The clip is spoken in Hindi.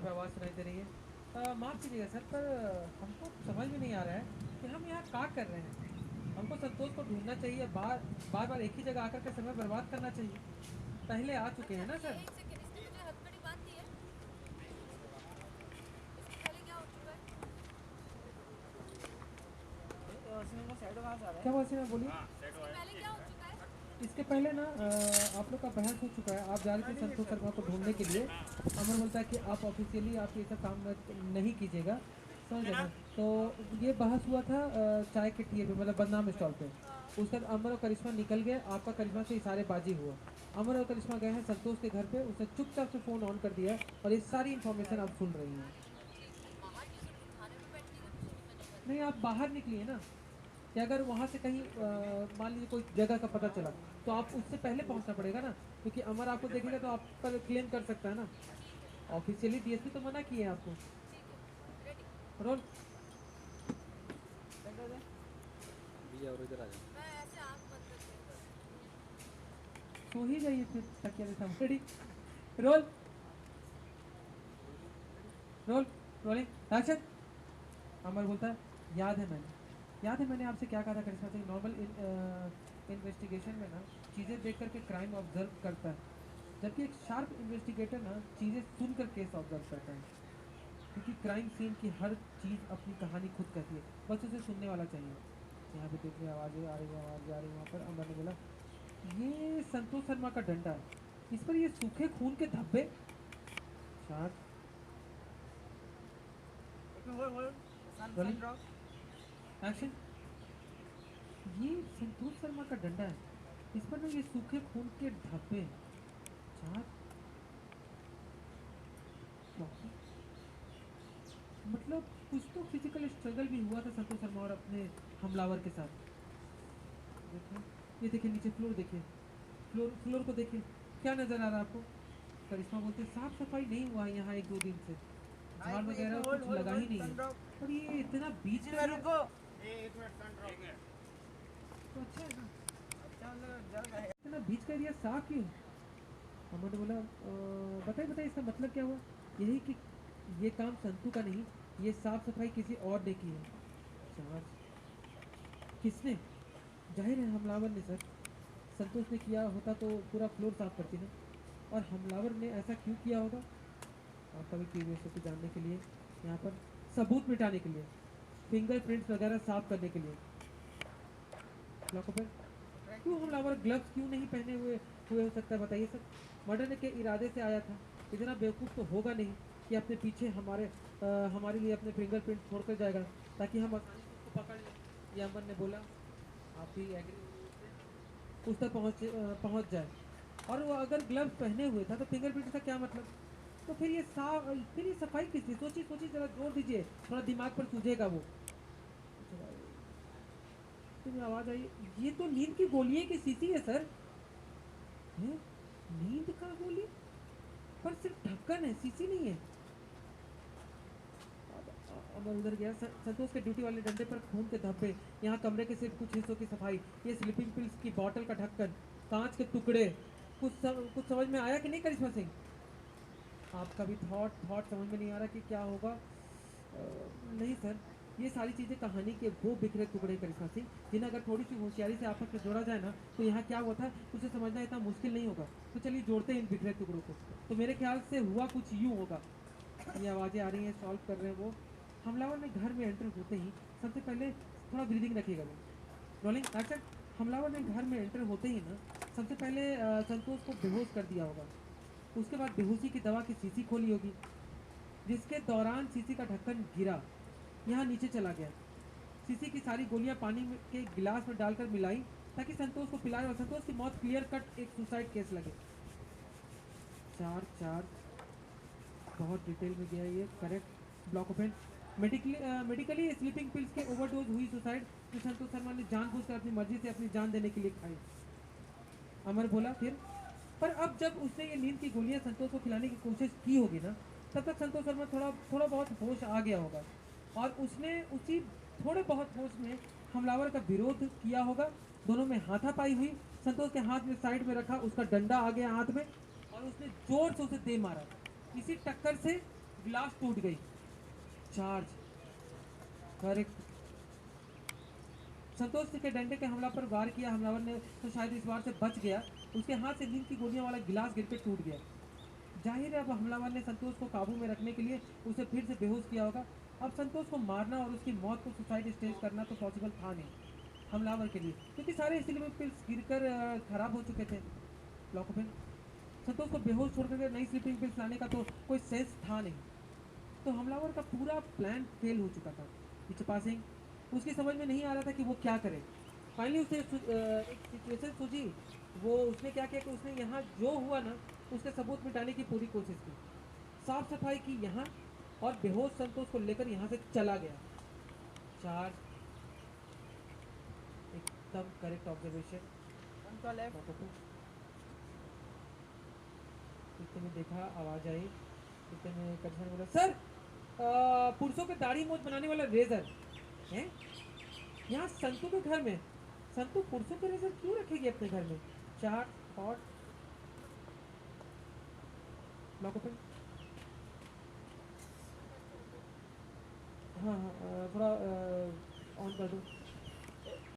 यहाँ पे आवाज़ सुनाई दे रही है। माफ़ कीजिएगा सर, पर हमको समझ में नहीं आ रहा है कि हम यहाँ क्या कर रहे हैं। हमको संतोष को ढूंढना चाहिए, बार बार बार एक ही जगह आकर के समय बर्बाद करना चाहिए। पहले आ चुके अच्छा हैं ना ये सर। एक सेकंड, इसने मुझे हथकड़ी बांध दी है। इसके पहले क्या हो चुका है? क्या बात है, बोलिए। इसके पहले क्या हो चुका है? इसके पहले ना आप लोग का बहस हो चुका है। आप जा रहे थे संतोष शर्मा को ढूंढने के लिए। अमर बोलता है कि आप ऑफिशियली आप ये सब काम नहीं कीजिएगा, समझ गए ना। तो ये बहस हुआ था चाय के ठिए पे, मतलब बदनाम स्टॉल पे। हाँ। उसके बाद अमर और करिश्मा निकल गए, आपका करिश्मा से इशारेबाजी हुआ। अमर और करिश्मा गए हैं संतोष के घर पे, उसने चुपचाप से फ़ोन ऑन कर दिया और ये सारी इन्फॉर्मेशन आप सुन रही हैं। ठीक है, बाहर क्यों सुन रही? थाने में बैठने का भी सुनूं मैं जो नहीं, करती आप बाहर निकली है ना, कि अगर वहाँ से कहीं मान लीजिए कोई जगह का पता चला तो आप उससे पहले पहुँचना पड़ेगा ना, क्योंकि अमर आपको देखेगा तो आप पर क्लेम कर सकता है ना। ठीक है। ऑफिशियली डीएसपी तो मना किए हैं आपको। ठीक है, रेडी। रोल। भैया और इधर आ जाओ। मैं ऐसे आंख बंद करके सो ही जाइए फिर तकिया के सामने। Ready, roll. Roll, rolling action. Amar बोलता है, याद है मैंने आपसे क्या कहा था करिश्मा सिंह, नॉर्मल इन्वेस्टिगेशन में ना चीज़ें देख करके क्राइम ऑब्जर्व करता है, जबकि एक शार्प इन्वेस्टिगेटर ना चीज़ें सुन कर केस ऑब्जर्व करता है। क्योंकि क्राइम सीन की हर चीज़ अपनी कहानी खुद कहती है, बस उसे सुनने वाला चाहिए। यहाँ पे देखिए आवाज़ें आ रही है, आवाज़ें आ रही है। वहाँ पर अमर ने बोला, ये संतोष शर्मा का डंडा है, इस पर ये सूखे खून के धब्बे। Sharp rolling action. ये संतोष शर्मा का डंडा है, इस पर ना ये सूखे खून के धब्बे। चार मतलब कुछ तो फिजिकल स्ट्रगल भी हुआ था संतोष शर्मा और अपने हमलावर के साथ। देखिए, ये देखिए नीचे फ्लोर देखिए, फ्लोर को देखिए, क्या नज़र आ रहा है आपको। करिश्मा बोलते साफ सफाई नहीं हुआ है यहाँ एक दो दिन से, झाड़ वगैरह कुछ लगा ही नहीं है। और ये इतना बीच का एरिया तो अच्छा है ना, इतना बीच का एरिया साफ क्यों। अमर ने बोला, बताइए बताइए इसका मतलब क्या हुआ। यही कि ये काम संतू का नहीं, ये साफ सफाई किसी और ने की है। चार्ज किसने? जाहिर है हमलावर ने सर। संतोष ने किया होता तो पूरा फ्लोर साफ करती ना, और हमलावर ने ऐसा क्यों किया होगा। आपका भी क्यूरियोसिटी जानने के लिए, यहाँ पर सबूत मिटाने के लिए, फिंगरप्रिंट्स वगैरह साफ करने के लिए। लॉको पर क्यों हमलावर ग्लव्स क्यों नहीं पहने हुए हो सकता है, बताइए सर। मर्डर के इरादे से आया था, इतना बेवकूफ़ तो होगा नहीं कि अपने पीछे हमारे लिए अपने फिंगरप्रिंट छोड़कर जाएगा ताकि हम आसानी से उसको पकड़ लें। ये अमन ने बोला, आप भी एग्री उस तक पहुंच जाए। और वो अगर ग्लव्स पहने हुए था तो फिंगरप्रिंट का क्या मतलब। तो फिर ये सफाई किस लिए, सोचिए सोचिए जरा, जोर दीजिए, थोड़ा दिमाग पर सूझेगा वो। तुम्हें आवाज आई, ये तो नींद की गोली है कि सीसी है सर। है? नींद का गोली, पर सिर्फ ढक्कन है, सीसी नहीं है। अमर उधर गया, संतोष के ड्यूटी वाले डंडे पर खून के धब्बे, यहाँ कमरे के सिर्फ कुछ हिस्सों की सफाई, ये स्लीपिंग पिल्स की बोतल का ढक्कन, कांच के टुकड़े। कुछ समझ में आया कि नहीं करिश्मा सिंह। आपका भी थॉट समझ में नहीं आ रहा कि क्या होगा। नहीं सर, ये सारी चीज़ें कहानी के वो बिखरे टुकड़े करिश्मा सिंह, जिन्हें अगर थोड़ी सी होशियारी से आपस में जोड़ा जाए ना तो यहाँ क्या हुआ था उसे समझना इतना मुश्किल नहीं होगा। तो चलिए जोड़ते हैं इन बिखरे टुकड़ों को। तो मेरे ख्याल से हुआ कुछ यूँ होगा। ये आवाज़ें आ रही हैं, सॉल्व कर रहे हैं वो। हमलावर ने घर में एंटर होते ही सबसे पहले, थोड़ा ब्रीदिंग रखिएगा वो। Rolling action. हमलावर ने घर में एंटर होते ही ना सबसे पहले संतोष को बेहोश कर दिया होगा। उसके बाद बेहोशी की दवा की शीशी खोली होगी, जिसके दौरान शीशी का ढक्कन गिरा, यहाँ नीचे चला गया। शीशी की सारी गोलियां पानी के गिलास में डालकर मिलाई ताकि संतोष को पिलाए, और संतोष की मौत क्लियर कट एक सुसाइड केस लगे। चार चार बहुत डिटेल में गया ये, correct. Block open. Medically sleeping pills के ओवरडोज हुई सुसाइड, जो संतोष शर्मा ने जानबूझकर अपनी मर्जी से अपनी जान देने के लिए खाई। अमर बोला फिर, पर अब जब उसने ये नींद की गोलियां संतोष को खिलाने की कोशिश की होगी ना, तब तक संतोष शर्मा थोड़ा थोड़ा बहुत होश आ गया होगा, और उसने उसी थोड़े बहुत होश में हमलावर का विरोध किया होगा। दोनों में हाथापाई हुई, संतोष के हाथ में साइड में रखा उसका डंडा आ गया हाथ में, और उसने जोर से उसे दे मारा। इसी टक्कर से गिलास टूट गई। Charge correct. संतोष के डंडे के हमला पर वार किया हमलावर ने तो शायद इस बार से बच गया। उसके हाथ से नींद की गोलियां वाला गिलास गिर के टूट गया। जाहिर है अब हमलावर ने संतोष को काबू में रखने के लिए उसे फिर से बेहोश किया होगा। अब संतोष को मारना और उसकी मौत को सुसाइड स्टेज करना तो पॉसिबल था नहीं हमलावर के लिए, क्योंकि सारे स्लीपिंग पिल्स गिरकर खराब हो चुके थे। Lock open. संतोष को बेहोश छोड़कर नई स्लीपिंग पिल्स लाने का तो कोई सेंस था नहीं, तो हमलावर का पूरा प्लान फेल हो चुका था। पीछे पासिंग उसकी समझ में नहीं आ रहा था कि वो क्या करे। फाइनली उसे एक सिचुएशन सूझी। वो उसने क्या किया कि उसने यहाँ जो हुआ ना उसके सबूत मिटाने की पूरी कोशिश की। साफ सफाई की यहाँ और बेहोश संतोष को लेकर यहाँ से चला गया। चार्ज एकदम करेक्ट ऑब्जर्वेशन। उनका लेफ्ट कितने में देखा आवाज आई। कितने में करिश्मा ने बोला सर पुरुषों के दाढ़ी मूछ बनाने वाला रेजर है यहाँ संतू के घर में। संतू पुरुषों के रेजर क्यों रखेगी अपने घर में? चार और लॉक ओपन। हाँ हाँ थोड़ा ऑन कर दो।